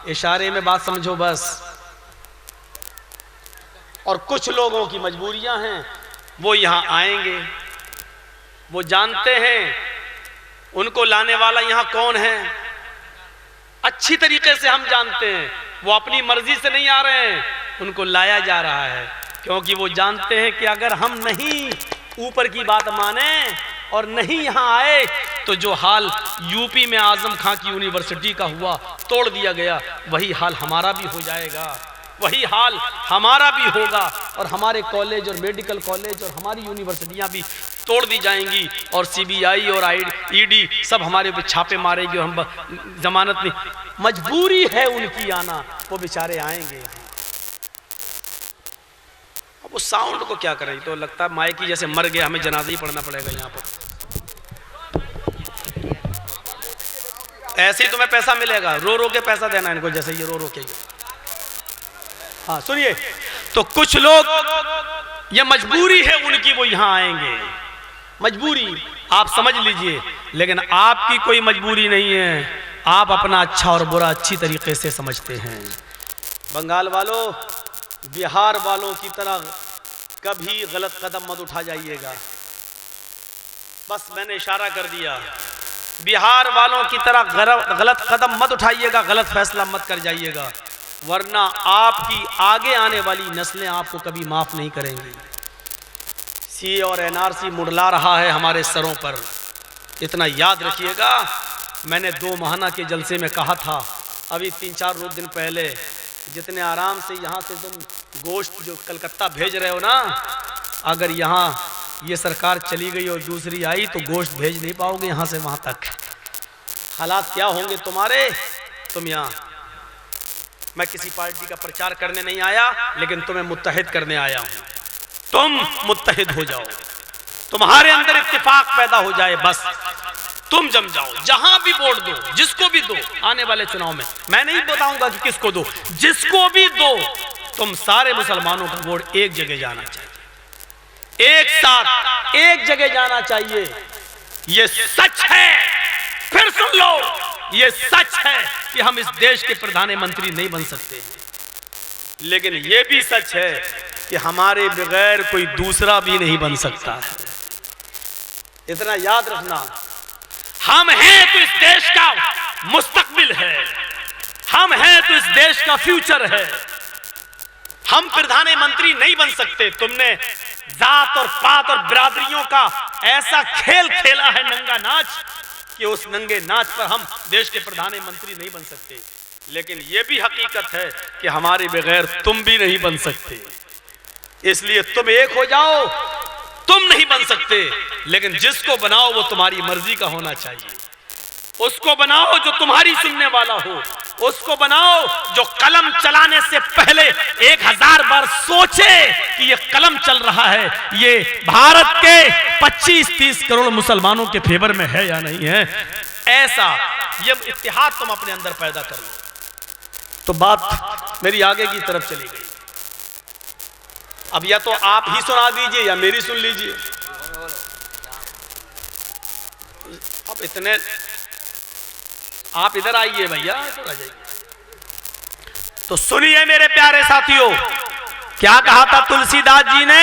इशारे में बात समझो बस। और कुछ लोगों की मजबूरियां हैं, वो यहां आएंगे, वो जानते हैं उनको लाने वाला यहां कौन है, अच्छी तरीके से हम जानते हैं। वो अपनी मर्जी से नहीं आ रहे हैं, उनको लाया जा रहा है, क्योंकि वो जानते हैं कि अगर हम नहीं ऊपर की बात माने और नहीं यहां आए तो जो हाल यूपी में आजम खां की यूनिवर्सिटी का हुआ, तोड़ दिया गया, वही हाल हमारा भी हो जाएगा, वही हाल हमारा भी होगा। और हमारे कॉलेज और मेडिकल कॉलेज और हमारी यूनिवर्सिटियां भी तोड़ दी जाएंगी और सीबीआई और ईडी सब हमारे ऊपर छापे मारेगी और हम जमानत नहीं। मजबूरी है उनकी आना, वो बेचारे आएंगे यहाँ। अब वो साउंड को क्या करें, तो लगता है माइकी जैसे मर गया, हमें जनाजा ही पढ़ना पड़ेगा यहाँ पर। ऐसे ही तुम्हें पैसा मिलेगा, रो रो के पैसा देना इनको, जैसे ये रो रो के। हाँ सुनिए, तो कुछ लोग ये मजबूरी है उनकी, वो यहां आएंगे, मजबूरी आप समझ लीजिए। लेकिन आपकी कोई मजबूरी नहीं है, आप अपना अच्छा और बुरा अच्छी तरीके से समझते हैं। बंगाल वालों, बिहार वालों की तरह कभी गलत कदम मत उठा जाइएगा। बस मैंने इशारा कर दिया, बिहार वालों की तरह गलत कदम मत उठाइएगा, गलत फैसला मत कर जाइएगा, वरना आपकी आगे आने वाली नस्लें आपको कभी माफ नहीं करेंगी। सी और एनआरसी मुड़ला रहा है हमारे सरों पर, इतना याद रखिएगा। मैंने 2 महाना के जलसे में कहा था, अभी 3-4 रोज दिन पहले, जितने आराम से यहाँ से तुम गोश्त जो कलकत्ता भेज रहे हो ना, अगर यहाँ ये सरकार चली गई और दूसरी आई तो गोश्त भेज नहीं पाओगे यहाँ से वहाँ तक। हालात क्या होंगे तुम्हारे। तुम यहाँ, मैं किसी पार्टी का प्रचार करने नहीं आया, लेकिन तुम्हें मुत्तहिद करने आया हूँ। तुम मुत्तहिद हो जाओ, तुम्हारे अंदर इत्तेफाक पैदा हो जाए, बस तुम जम जाओ। जहां भी वोट दो, जिसको भी दो, आने वाले चुनाव में मैं नहीं बताऊंगा कि किसको दो, जिसको भी दो, तुम सारे मुसलमानों का वोट एक जगह जाना चाहिए, एक साथ एक जगह जाना चाहिए। ये सच है, फिर सुन लो, ये सच है कि हम इस देश के प्रधानमंत्री नहीं बन सकते, लेकिन ये भी सच है कि हमारे बगैर कोई दूसरा भी नहीं बन सकता है। इतना याद रखना, हम हैं तो इस देश का मुस्तकबिल है, हम हैं तो इस देश का फ्यूचर है। हम प्रधानमंत्री नहीं बन सकते। तुमने जात और पात और बिरादरियों का ऐसा खेल खेला है, नंगा नाच, कि उस नंगे नाच पर हम देश के प्रधानमंत्री नहीं बन सकते। लेकिन यह भी हकीकत है कि हमारे बगैर तुम भी नहीं बन सकते। इसलिए तुम एक हो जाओ। तुम नहीं बन सकते, लेकिन जिसको बनाओ वो तुम्हारी मर्जी का होना चाहिए। उसको बनाओ जो तुम्हारी सुनने वाला हो, उसको बनाओ जो कलम चलाने से पहले 1000 बार सोचे कि ये कलम चल रहा है, ये भारत के 25-30 करोड़ मुसलमानों के फेवर में है या नहीं है। ऐसा ये इत्तेहाद तुम अपने अंदर पैदा कर लो। तो बात मेरी आगे की तरफ चली गई। अब या तो आप ही सुना दीजिए या मेरी सुन लीजिए। अब इतने आप इधर आइए भैया, इधर आ जाइए। तो सुनिए मेरे प्यारे साथियों, क्या कहा था तुलसीदास जी ने,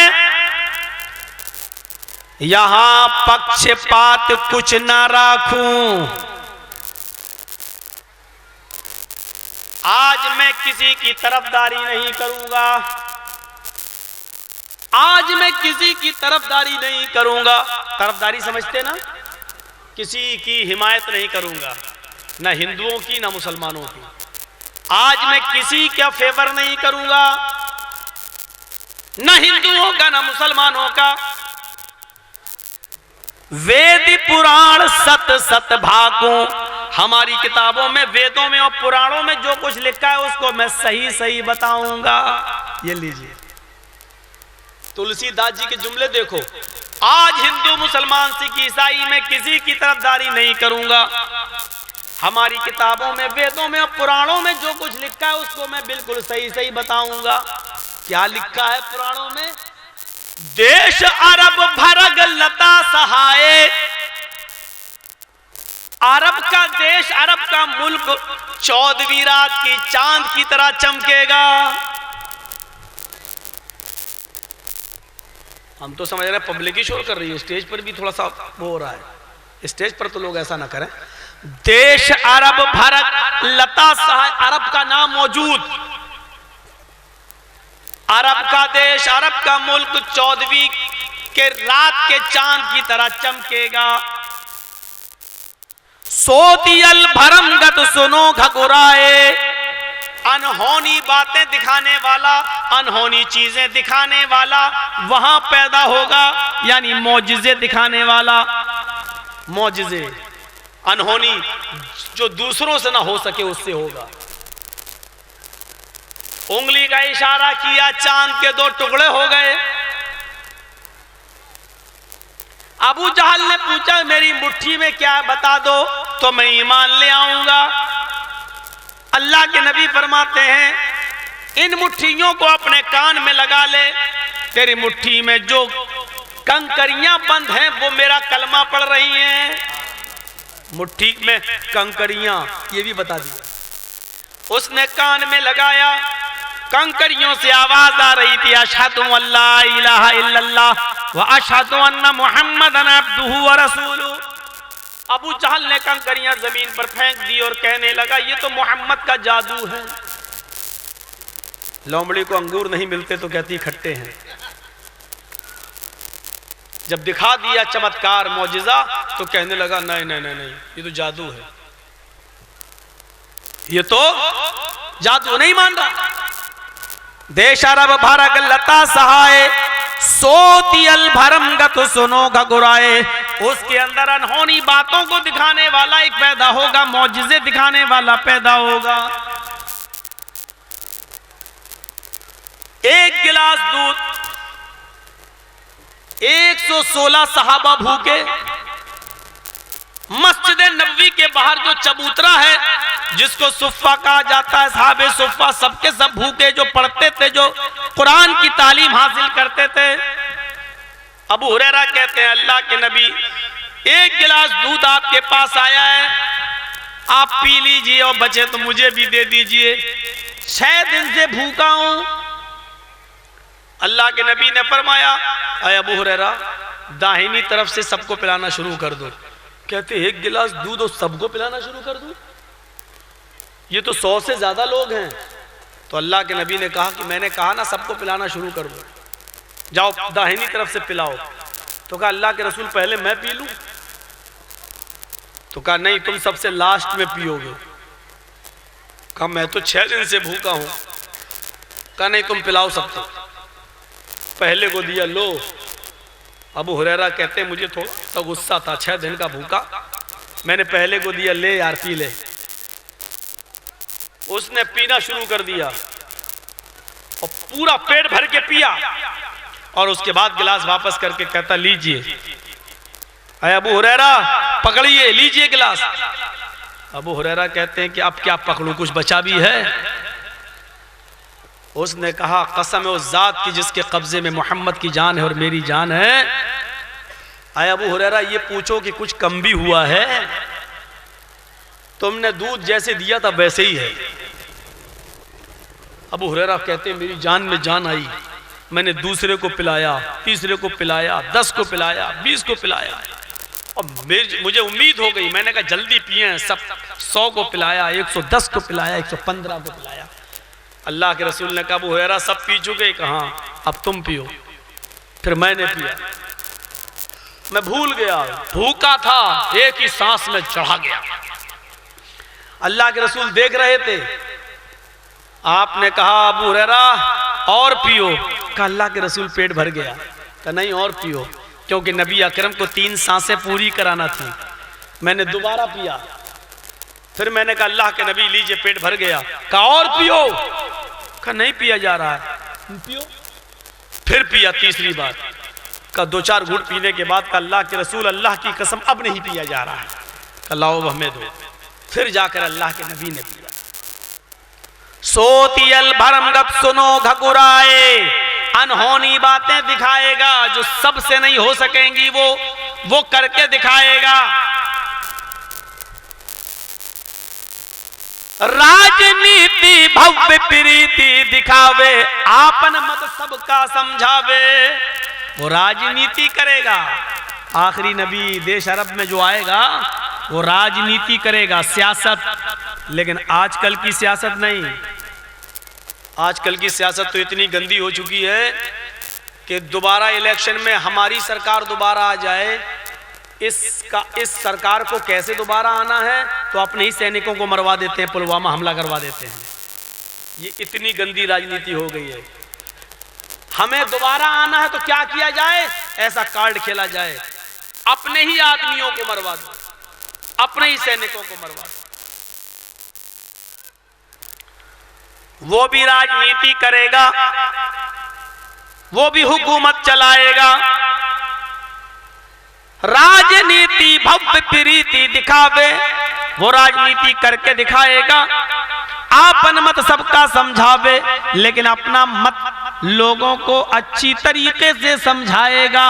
यहां पक्षपात कुछ ना राखूं, आज मैं किसी की तरफदारी नहीं करूंगा, आज मैं किसी की तरफदारी नहीं करूंगा। तरफदारी समझते ना, किसी की हिमायत नहीं करूंगा, ना हिंदुओं की ना मुसलमानों की। आज मैं किसी का फेवर नहीं करूंगा, ना हिंदुओं का ना मुसलमानों का। वेद पुराण सत सत भागों, हमारी किताबों में, वेदों में और पुराणों में जो कुछ लिखा है उसको मैं सही सही बताऊंगा। ये लीजिए तुलसीदास जी के जुमले देखो, आज हिंदू मुसलमान सिख ईसाई में किसी की तरफदारी नहीं करूंगा। हमारी किताबों में, वेदों में और पुराणों में जो कुछ लिखा है उसको मैं बिल्कुल सही सही बताऊंगा। क्या लिखा है पुराणों में? देश अरब भरग लता सहाय, अरब का देश, अरब का मुल्क 14वीं रात की चांद की तरह चमकेगा। हम तो समझ रहे हैं पब्लिक ही शोर कर रही है, स्टेज पर भी थोड़ा सा वो हो रहा है। स्टेज पर तो लोग ऐसा ना करें। देश अरब, भारत, लता सहाय, अरब का नाम मौजूद, अरब का देश, अरब का मुल्क 14वीं के रात के चांद की तरह चमकेगा। सोतियल भरमगत सुनो घकुराए, अनहोनी बातें दिखाने वाला, अनहोनी चीजें दिखाने वाला वहां पैदा होगा, यानी मौजिजे दिखाने वाला। मौजिजे, अनहोनी जो दूसरों से ना हो सके उससे होगा। उंगली का इशारा किया, चांद के 2 टुकड़े हो गए। अबू जहल ने पूछा मेरी मुट्ठी में क्या है बता दो तो मैं ईमान ले आऊंगा। अल्लाह के नबी फरमाते हैं इन मुट्ठियों को अपने कान में लगा ले, तेरी मुट्ठी में जो कंकरियां बंद हैं वो मेरा कलमा पढ़ रही हैं। मुट्ठी में कंकरियां, ये भी बता दिया। उसने कान में लगाया, कंकरियों से आवाज आ रही थी अशहदु अल्ला इलाहा इल्लल्लाह व अशहदु अन्ना मुहम्मदन अब्दुहु व रसूलुहु। अबू जहल ने कंकरियां जमीन पर फेंक दी और कहने लगा ये तो मोहम्मद का जादू है। लोमड़ी को अंगूर नहीं मिलते तो कहती खट्टे हैं। जब दिखा दिया चमत्कार मौजिजा तो कहने लगा नहीं नहीं नहीं नहीं, ये तो जादू है, ये तो जादू, नहीं मान रहा। देश अरब भारत लता सहाय, सोतियल भरमगत सुनो घकुराए, उसके अंदर अनहोनी बातों को दिखाने वाला एक पैदा होगा, मौजिजे दिखाने वाला पैदा होगा। एक गिलास दूध 116 सहाबा भूखे। मस्जिद नबवी के बाहर जो चबूतरा है जिसको सुफ़ा कहा जाता है, साहबे सुफ़ा सबके सब भूखे, जो पढ़ते थे, जो कुरान की तालीम हासिल करते थे। अबू हुरैरा कहते हैं अल्लाह के नबी एक गिलास दूध आपके पास आया है, आप पी लीजिए और बचे तो मुझे भी दे दीजिए, 6 दिन से भूखा हूं। अल्लाह के नबी ने फरमाया अय अबू हुरैरा दाहिनी तरफ से सबको पिलाना शुरू कर दो। कहते एक गिलास दूध और सबको पिलाना शुरू कर दो, ये तो 100 से ज्यादा लोग हैं। तो अल्लाह के नबी ने कहा कि मैंने कहा ना सबको पिलाना शुरू कर दो, जाओ दाहिनी तरफ से पिलाओ। तो कहा अल्लाह के रसूल पहले मैं पी लूं? तो कहा नहीं, तुम सबसे लास्ट में पियोगे। कहा मैं तो 6 दिन से भूखा हूं। कहा नहीं, तुम पिलाओ सबको। पहले को दिया, लो। अबू हुरैरा कहते मुझे थोड़ा सा गुस्सा था, 6 दिन का भूखा, मैंने पहले को दिया, ले यार पी ले। उसने पीना शुरू कर दिया और पूरा पेट भर के पिया और उसके बाद गिलास वापस करके कहता लीजिए। अरे अबू हुरैरा पकड़िए, लीजिए गिलास। अबू हुरैरा कहते हैं कि अब क्या पकड़ूं, कुछ बचा भी है? उसने कहा कसम है उस जात की जिसके कब्जे में मोहम्मद की जान है और मेरी जान है। अरे अबू हुरैरा ये पूछो कि कुछ कम भी हुआ है? तुमने दूध जैसे दिया था वैसे ही है। अबू हुरैरा कहते हैं मेरी जान में जान आई, मैंने दूसरे को पिलाया, तीसरे को पिलाया, 10 को पिलाया, 20 को पिलाया और मुझे उम्मीद हो गई। मैंने कहा जल्दी पिए, सब 100 को पिलाया, 110 को पिलाया, 115 को पिलाया। अल्लाह के रसूल ने कहा अबू हुरैरा सब पी चुके? कहा अब तुम पियो। फिर मैंने पिया, मैं भूल गया, भूखा था, एक ही सांस में चढ़ा गया। अल्लाह के रसूल देख रहे थे। आपने कहा अबू हुरैरा और पियो। कहा अल्लाह के रसूल पेट भर गया। कहा नहीं और पियो, क्योंकि नबी अकरम को 3 सांसें पूरी कराना थी। मैंने दोबारा पिया, फिर मैंने कहा अल्लाह के नबी लीजिए पेट भर गया। कहा और पियो। कहा नहीं पिया जा रहा है। पियो। फिर पिया तीसरी बार। कहा 2-4 घूंट पीने के बाद कहा अल्लाह के रसूल अल्लाह की कसम अब नहीं पिया जा रहा है। कहा लाओ हमें दो। फिर जाकर अल्लाह के नबी ने पिया। सोतियल भरमगत सुनो घकुराए, अनहोनी बातें दिखाएगा जो सबसे नहीं हो सकेंगी वो करके दिखाएगा। राजनीति भव्य प्रीति दिखावे, आपन मत सबका समझावे। वो राजनीति करेगा, आखिरी नबी देश अरब में जो आएगा वो राजनीति करेगा, सियासत। लेकिन आजकल की सियासत नहीं, आजकल की सियासत तो इतनी गंदी हो चुकी है कि दोबारा इलेक्शन में हमारी सरकार दोबारा आ जाए, इस सरकार को कैसे दोबारा आना है, तो अपने ही सैनिकों को मरवा देते हैं, पुलवामा हमला करवा देते हैं। ये इतनी गंदी राजनीति हो गई है। हमें दोबारा आना है तो क्या किया जाए, ऐसा कार्ड खेला जाए, अपने ही आदमियों को मरवा दो, अपने ही सैनिकों को मरवा दो। वो भी राजनीति करेगा, वो भी हुकूमत चलाएगा। राजनीति भव्य प्रीति दिखावे, वो राजनीति करके दिखाएगा। आपन मत सबका समझावे, लेकिन अपना मत लोगों को अच्छी तरीके से समझाएगा।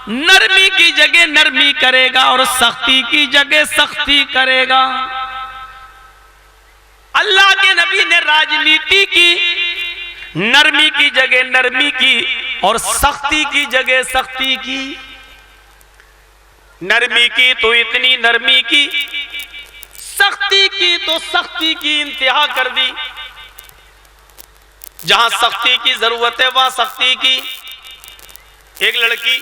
नरमी की जगह नरमी करेगा और सख्ती की जगह सख्ती करेगा। अल्लाह के नबी ने राजनीति की, नरमी की जगह नरमी की और सख्ती की जगह सख्ती की। नरमी की तो इतनी नरमी की, सख्ती की तो सख्ती की इंतहा कर दी। जहां सख्ती की जरूरत है वहां सख्ती की। एक लड़की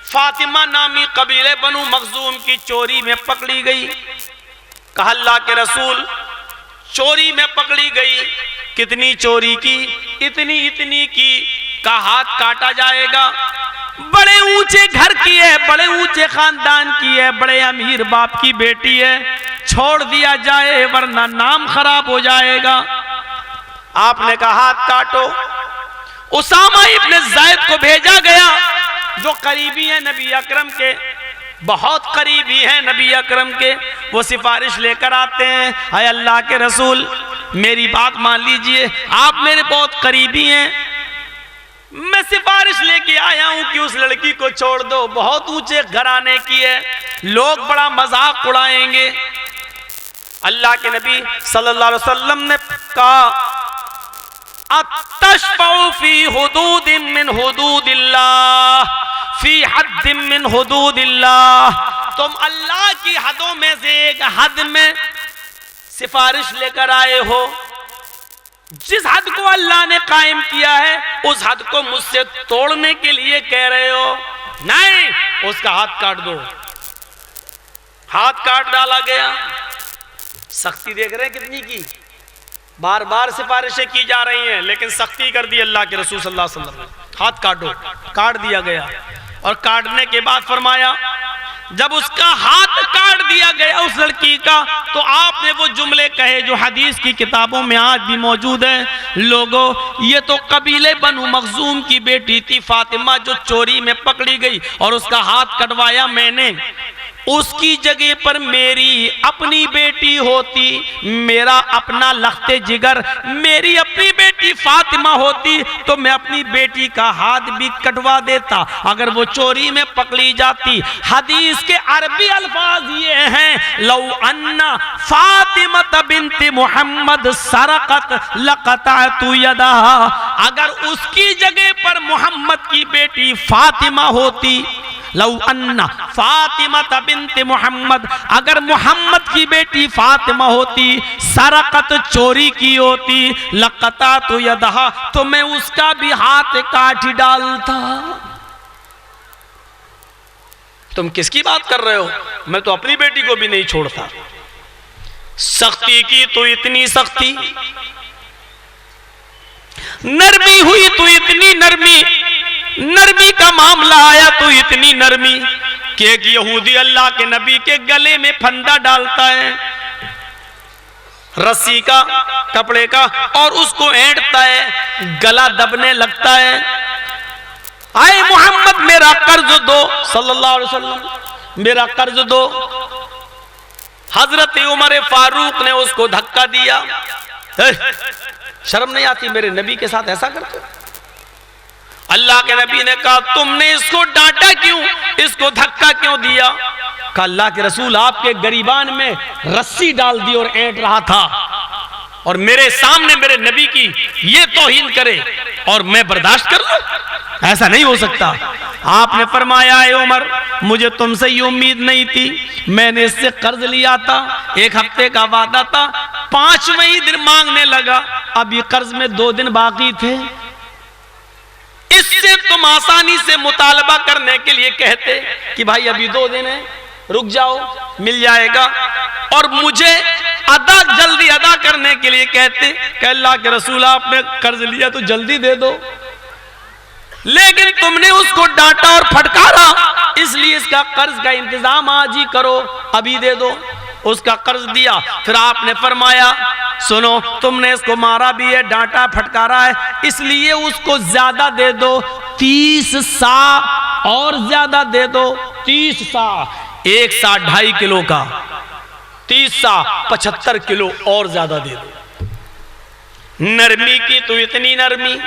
फातिमा नामी कबीले बनु मखजूम की चोरी में पकड़ी गई। कहा अल्लाह के रसूल चोरी में पकड़ी गई, कितनी चोरी की, इतनी इतनी की, का हाथ काटा जाएगा। बड़े ऊंचे घर की है, बड़े ऊंचे खानदान की है, बड़े अमीर बाप की बेटी है, छोड़ दिया जाए वरना नाम खराब हो जाएगा। आपने कहा हाथ काटो। उसामा इब्न ज़ैद को भेजा गया, जो करीबी है नबी अकरम के, बहुत करीबी हैं नबी अकरम के। वो सिफारिश लेकर आते हैं, हाय अल्लाह के रसूल मेरी बात मान लीजिए, आप मेरे बहुत करीबी हैं, मैं सिफारिश लेके आया हूं कि उस लड़की को छोड़ दो, बहुत ऊंचे घराने की है, लोग बड़ा मजाक उड़ाएंगे। अल्लाह के नबी सल्लल्लाहु अलैहि वसल्लम ने कहा अतशफ़उ फी हुदूदिन मिन हुदूदिल्लाह, फी हद्दिन मिन हुदूदिल्लाह, तुम अल्लाह की हदों में से एक हद में सिफारिश लेकर आए हो। जिस हद को अल्लाह ने कायम किया है उस हद को मुझसे तोड़ने के लिए कह रहे हो, नहीं, उसका हाथ काट दो। हाथ काट डाला गया। सख्ती देख रहे हैं कितनी की, बार बार सिफारिशें की जा रही हैं, लेकिन सख्ती कर दी अल्लाह के रसूल सल्लल्लाहु अलैहि वसल्लम ने। हाथ काटो, काट दिया गया। और काटने के बाद फरमाया, जब उसका हाथ काट दिया गया उस लड़की का, तो आपने वो जुमले कहे जो हदीस की किताबों में आज भी मौजूद है, लोगों ये तो कबीले बनु मखजूम की बेटी थी फातिमा, जो चोरी में पकड़ी गई और उसका हाथ कटवाया मैंने। उसकी जगह पर मेरी अपनी बेटी होती, मेरा अपना लख्ते जिगर, मेरी अपनी बेटी फातिमा होती, तो मैं अपनी बेटी का हाथ भी कटवा देता अगर वो चोरी में पकड़ी जाती। हदीस के अरबी अल्फाज ये हैं, लौ अन्ना फातिमा बिन्त मुहम्मद सरकत लक़तअतु यदहा, अगर उसकी जगह पर मोहम्मद की बेटी फातिमा होती, लौ अन्ना फातिमा बिन्त मोहम्मद, अगर मोहम्मद की बेटी फातिमा होती, सरकत चोरी की होती, लक़तअतु यदहा, तो मैं उसका भी हाथ काट डालता। तुम किसकी बात कर रहे हो, मैं तो अपनी बेटी को भी नहीं छोड़ता। सख्ती की तो इतनी सख्ती, नरमी हुई तो इतनी नरमी, नरमी का मामला आया तो इतनी नरमी कि एक यहूदी अल्लाह के नबी के गले में फंदा डालता है रस्सी का, कपड़े का, और उसको ऐंठता है, गला दबने लगता है। आए मोहम्मद मेरा कर्ज दो, सल्लल्लाहु अलैहि वसल्लम मेरा कर्ज दो। हजरत उमर फारूक ने उसको धक्का दिया। शर्म नहीं आती मेरे नबी के साथ ऐसा करते? अल्लाह के नबी ने कहा तुमने इसको डांटा क्यों, इसको धक्का क्यों दिया? कहा अल्लाह के रसूल आपके गरीबान में रस्सी डाल दी और ऐंठ रहा था और मेरे सामने मेरे नबी की ये तौहीन करे और मैं बर्दाश्त कर लूं? ऐसा नहीं हो सकता। आपने फरमाया है उमर मुझे तुमसे ये उम्मीद नहीं थी, मैंने इससे कर्ज लिया था, 1 हफ्ते का वादा था, 5वें ही दिन मांगने लगा, अब ये कर्ज में 2 दिन बाकी थे, इससे तुम आसानी से मुतालबा करने के लिए कहते कि भाई अभी 2 दिन है, रुक जाओ, मिल जाएगा, और मुझे जल्दी अदा करने के लिए कहते कि अल्लाह के रसूल आपने कर्ज लिया तो जल्दी दे दो, लेकिन तुमने उसको डांटा और फटकारा, इसलिए इसका कर्ज का इंतजाम आज ही करो, अभी दे दो। उसका कर्ज दिया। फिर आपने फरमाया सुनो तुमने इसको मारा भी है, डांटा फटकारा है, इसलिए उसको ज्यादा दे दो, 30 सा और ज्यादा दे दो, 30 सा, 1 सा 2.5 किलो का, 30 सा 75 किलो और ज्यादा दे दो। नरमी की तो इतनी नरमी,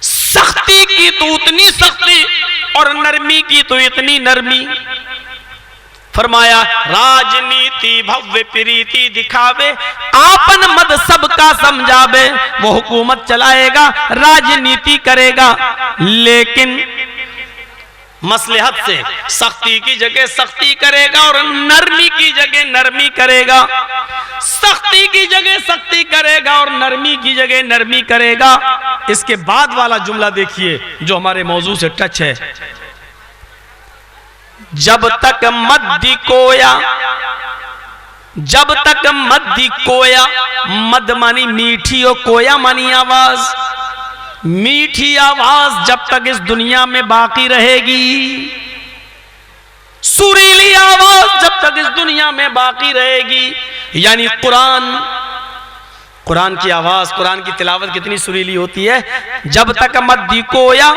सख्ती की तो उतनी सख्ती, और नरमी की तो इतनी नरमी। फरमाया राजनीति भव्य प्रीति दिखावे, आपन मद सबका समझावे, वो हुकूमत चलाएगा, राजनीति करेगा, लेकिन मसलहत से सख्ती की जगह सख्ती करेगा और नरमी की जगह नरमी करेगा, सख्ती की जगह सख्ती करेगा और नरमी की जगह नरमी करेगा। इसके बाद वाला जुमला देखिए जो हमारे मौजू से टच है, जब तक मद्दी कोया, जब तक मद्दी कोया, मद मानी मीठी और कोया मानी आवाज, मीठी आवाज जब तक इस दुनिया में बाकी रहेगी, सुरीली आवाज जब तक इस दुनिया में बाकी रहेगी, यानी कुरान की आवाज, कुरान की तिलावत कितनी सुरीली होती है। जब तक मद्दी कोया,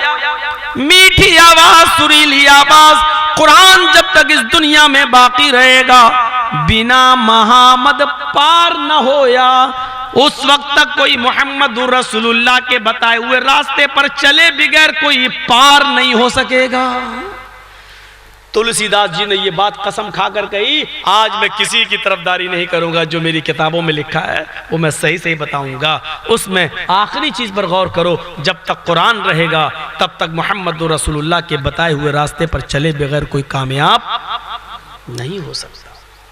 मीठी आवाज, सुरीली आवाज, कुरान जब तक इस दुनिया में बाकी रहेगा, बिना महामद पार न होया, उस वक्त तक कोई मोहम्मद रसूलुल्लाह के बताए हुए रास्ते पर चले बगैर कोई पार नहीं हो सकेगा। तुलसीदास जी ने ये बात कसम खाकर कही, आज मैं किसी की तरफदारी नहीं करूंगा, जो मेरी किताबों में लिखा है वो मैं सही सही बताऊंगा। उसमें आखिरी चीज पर गौर करो, जब तक कुरान रहेगा तब तक मोहम्मद रसूलुल्लाह के बताए हुए रास्ते पर चले बगैर कोई कामयाब नहीं हो सकता।